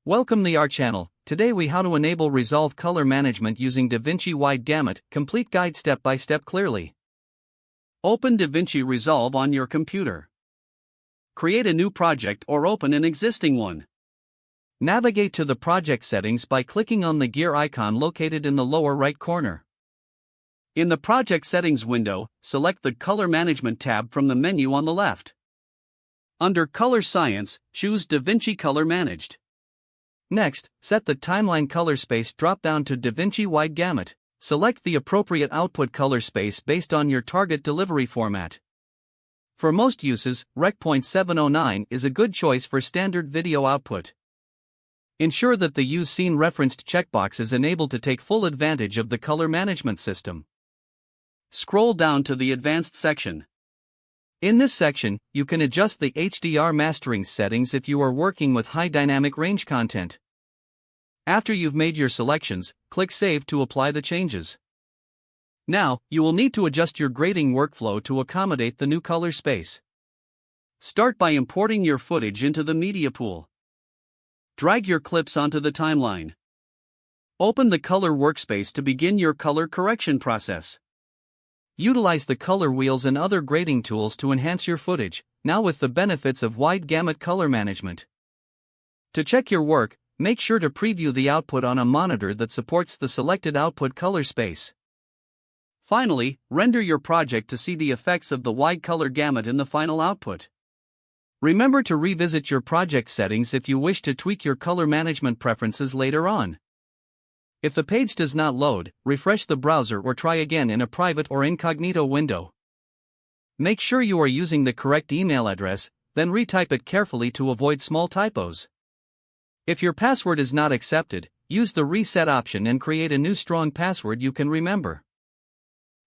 Welcome to our channel. Today we how to enable Resolve color management using DaVinci Wide Gamut. Complete guide step by step clearly. Open DaVinci Resolve on your computer. Create a new project or open an existing one. Navigate to the project settings by clicking on the gear icon located in the lower right corner. In the project settings window, select the Color Management tab from the menu on the left. Under Color Science, choose DaVinci Color Managed. Next, set the timeline color space drop-down to DaVinci Wide Gamut. Select the appropriate output color space based on your target delivery format. For most uses, Rec. .709 is a good choice for standard video output. Ensure that the Use Scene Referenced checkbox is enabled to take full advantage of the color management system. Scroll down to the Advanced section. In this section, you can adjust the HDR mastering settings if you are working with high dynamic range content. After you've made your selections, click Save to apply the changes. Now, you will need to adjust your grading workflow to accommodate the new color space. Start by importing your footage into the media pool. Drag your clips onto the timeline. Open the color workspace to begin your color correction process. Utilize the color wheels and other grading tools to enhance your footage, now with the benefits of wide gamut color management. To check your work, make sure to preview the output on a monitor that supports the selected output color space. Finally, render your project to see the effects of the wide color gamut in the final output. Remember to revisit your project settings if you wish to tweak your color management preferences later on. If the page does not load, refresh the browser or try again in a private or incognito window. Make sure you are using the correct email address, then retype it carefully to avoid small typos. If your password is not accepted, use the reset option and create a new strong password you can remember.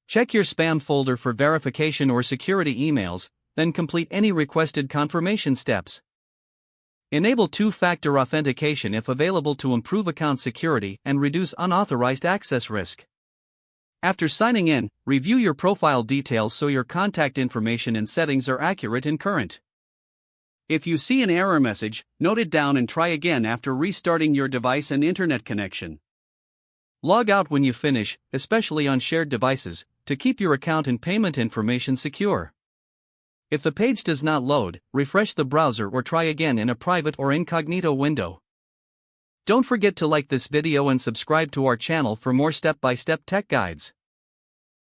Check your spam folder for verification or security emails, then complete any requested confirmation steps. Enable two-factor authentication if available to improve account security and reduce unauthorized access risk. After signing in, review your profile details so your contact information and settings are accurate and current. If you see an error message, note it down and try again after restarting your device and internet connection. Log out when you finish, especially on shared devices, to keep your account and payment information secure. If the page does not load, refresh the browser or try again in a private or incognito window. Don't forget to like this video and subscribe to our channel for more step-by-step tech guides.